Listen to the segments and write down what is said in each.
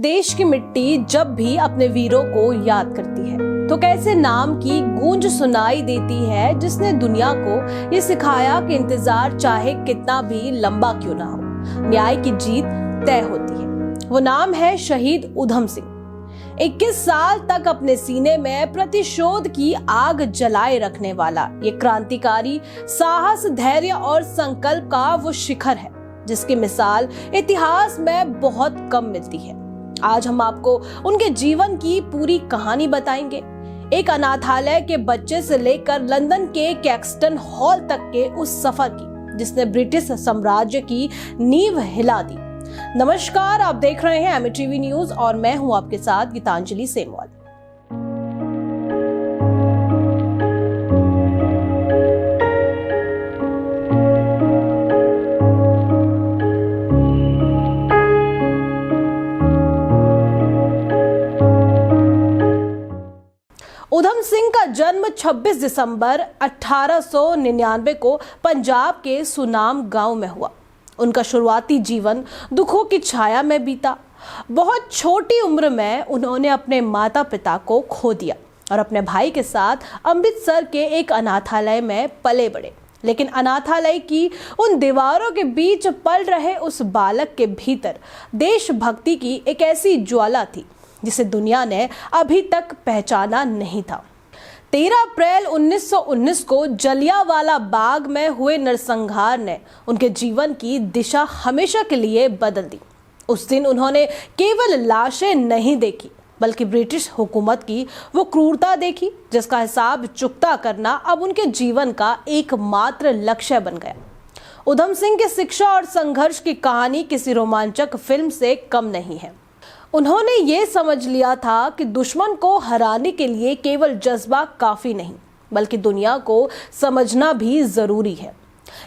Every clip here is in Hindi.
देश की मिट्टी जब भी अपने वीरों को याद करती है तो कैसे नाम की गूंज सुनाई देती है जिसने दुनिया को ये सिखाया कि इंतजार चाहे कितना भी लंबा क्यों ना हो, न्याय की जीत तय होती है। वो नाम है शहीद उधम सिंह। 21 साल तक अपने सीने में प्रतिशोध की आग जलाए रखने वाला ये क्रांतिकारी साहस, धैर्य और संकल्प का वो शिखर है जिसकी मिसाल इतिहास में बहुत कम मिलती है। आज हम आपको उनके जीवन की पूरी कहानी बताएंगे, एक अनाथालय के बच्चे से लेकर लंदन के कैक्सटन हॉल तक के उस सफर की जिसने ब्रिटिश साम्राज्य की नींव हिला दी। नमस्कार, आप देख रहे हैं एमटीवी न्यूज और मैं हूं आपके साथ गीतांजलि सेमवाल। उधम सिंह का जन्म 26 दिसंबर 1899 को पंजाब के सुनाम गांव में हुआ। उनका शुरुआती जीवन दुखों की छाया में बीता। बहुत छोटी उम्र में उन्होंने अपने माता पिता को खो दिया और अपने भाई के साथ अमृतसर के एक अनाथालय में पले बढ़े। लेकिन अनाथालय की उन दीवारों के बीच पल रहे उस बालक के भीतर देशभक्ति की एक ऐसी ज्वाला थी जिसे दुनिया ने अभी तक पहचाना नहीं था। 13 अप्रैल 1919 को जलियांवाला बाग में हुए नरसंहार ने उनके जीवन की दिशा हमेशा के लिए बदल दी। उस दिन उन्होंने केवल लाशें नहीं देखी बल्कि ब्रिटिश हुकूमत की वो क्रूरता देखी जिसका हिसाब चुकता करना अब उनके जीवन का एकमात्र लक्ष्य बन गया। उधम सिंह की शिक्षा और संघर्ष की कहानी किसी रोमांचक फिल्म से कम नहीं है। उन्होंने ये समझ लिया था कि दुश्मन को हराने के लिए केवल जज्बा काफी नहीं बल्कि दुनिया को समझना भी जरूरी है।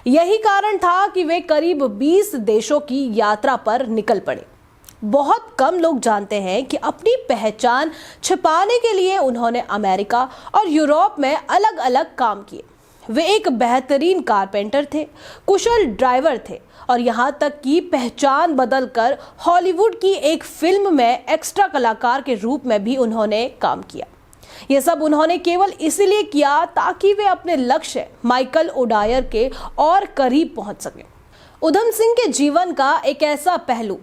यही कारण था कि वे करीब 20 देशों की यात्रा पर निकल पड़े। बहुत कम लोग जानते हैं कि अपनी पहचान छिपाने के लिए उन्होंने अमेरिका और यूरोप में अलग अलग काम किए। वे एक बेहतरीन कारपेंटर थे, कुशल ड्राइवर थे और यहाँ तक कि पहचान बदलकर हॉलीवुड की एक फिल्म में एक्स्ट्रा कलाकार के रूप में भी उन्होंने काम किया। ये सब उन्होंने केवल इसलिए किया ताकि वे अपने लक्ष्य माइकल ओडायर के और करीब पहुंच सकें। उधम सिंह के जीवन का एक ऐसा पहलू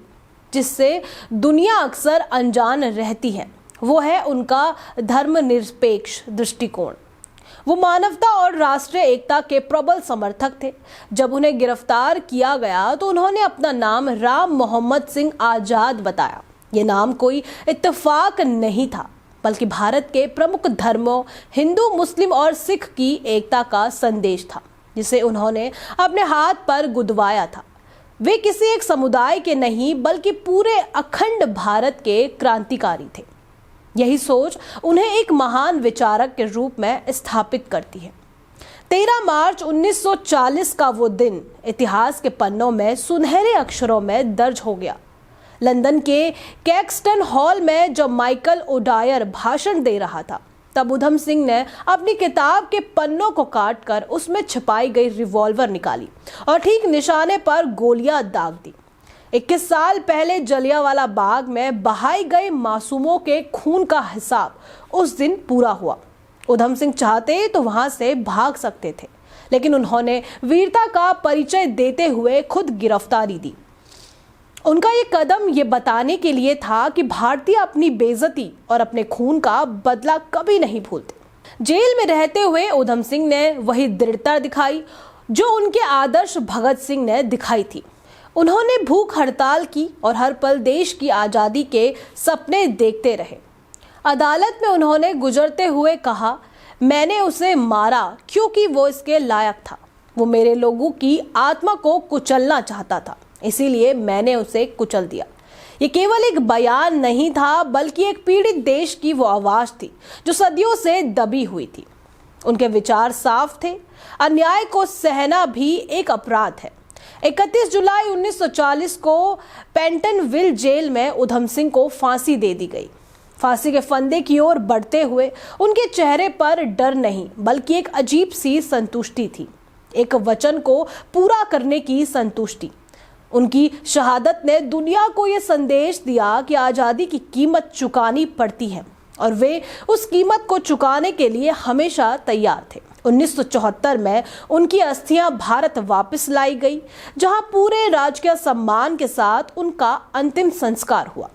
जिससे दुनिया अक्सर अनजान रहती है वो है उनका धर्मनिरपेक्ष दृष्टिकोण। वो मानवता और राष्ट्रीय एकता के प्रबल समर्थक थे। जब उन्हें गिरफ्तार किया गया तो उन्होंने अपना नाम राम मोहम्मद सिंह आजाद बताया। ये नाम कोई इत्तेफाक नहीं था बल्कि भारत के प्रमुख धर्मों हिंदू, मुस्लिम और सिख की एकता का संदेश था जिसे उन्होंने अपने हाथ पर गुदवाया था। वे किसी एक समुदाय के नहीं बल्कि पूरे अखंड भारत के क्रांतिकारी थे। यही सोच उन्हें एक महान विचारक के रूप में स्थापित करती है। 13 मार्च 1940 का वो दिन इतिहास के पन्नों में सुनहरे अक्षरों में दर्ज हो गया। लंदन के कैक्सटन हॉल में जब माइकल ओडायर भाषण दे रहा था तब उधम सिंह ने अपनी किताब के पन्नों को काटकर उसमें छिपाई गई रिवॉल्वर निकाली और ठीक निशाने पर गोलियां दाग दी। 21 साल पहले जलियांवाला बाग में बहाए गए मासूमों के खून का हिसाब उस दिन पूरा हुआ। उधम सिंह चाहते तो वहां से भाग सकते थे लेकिन उन्होंने वीरता का परिचय देते हुए खुद गिरफ्तारी दी। उनका ये कदम ये बताने के लिए था कि भारतीय अपनी बेइज्जती और अपने खून का बदला कभी नहीं भूलते। जेल में रहते हुए उधम सिंह ने वही दृढ़ता दिखाई जो उनके आदर्श भगत सिंह ने दिखाई थी। उन्होंने भूख हड़ताल की और हर पल देश की आज़ादी के सपने देखते रहे। अदालत में उन्होंने गुजरते हुए कहा, मैंने उसे मारा क्योंकि वो इसके लायक था। वो मेरे लोगों की आत्मा को कुचलना चाहता था, इसीलिए मैंने उसे कुचल दिया। ये केवल एक बयान नहीं था बल्कि एक पीड़ित देश की वो आवाज़ थी जो सदियों से दबी हुई थी। उनके विचार साफ थे, अन्याय को सहना भी एक अपराध है। 31 जुलाई 1940 को पेंटनविल जेल में उधम सिंह को फांसी दे दी गई। फांसी के फंदे की ओर बढ़ते हुए उनके चेहरे पर डर नहीं बल्कि एक अजीब सी संतुष्टि थी, एक वचन को पूरा करने की संतुष्टि। उनकी शहादत ने दुनिया को यह संदेश दिया कि आज़ादी की कीमत चुकानी पड़ती है और वे उस कीमत को चुकाने के लिए हमेशा तैयार थे। 1974 में उनकी अस्थियां भारत वापस लाई गई, जहां पूरे राजकीय सम्मान के साथ उनका अंतिम संस्कार हुआ।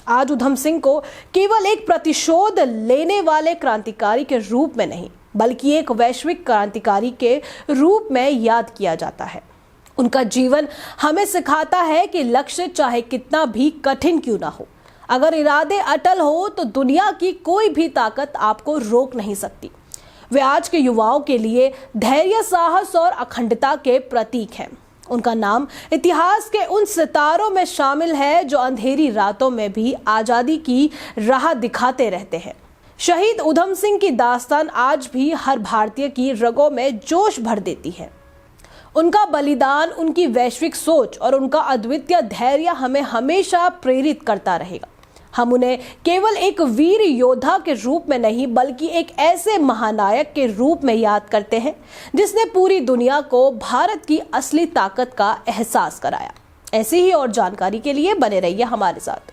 आज उधम सिंह को केवल एक प्रतिशोध लेने वाले क्रांतिकारी के रूप में नहीं, बल्कि एक वैश्विक क्रांतिकारी के रूप में याद किया जाता है। उनका जीवन हमें सिखाता है कि लक्ष्य चाहे कितना भी कठिन क्यों ना हो, अगर इरादे अटल हो तो दुनिया की कोई भी ताकत आपको रोक नहीं सकती। वे आज के युवाओं के लिए धैर्य, साहस और अखंडता के प्रतीक हैं। उनका नाम इतिहास के उन सितारों में शामिल है जो अंधेरी रातों में भी आज़ादी की राह दिखाते रहते हैं। शहीद उधम सिंह की दास्तान आज भी हर भारतीय की रगों में जोश भर देती है। उनका बलिदान, उनकी वैश्विक सोच और उनका अद्वितीय धैर्य हमें हमेशा प्रेरित करता रहेगा। हम उन्हें केवल एक वीर योद्धा के रूप में नहीं, बल्कि एक ऐसे महानायक के रूप में याद करते हैं जिसने पूरी दुनिया को भारत की असली ताकत का एहसास कराया। ऐसी ही और जानकारी के लिए बने रहिए हमारे साथ।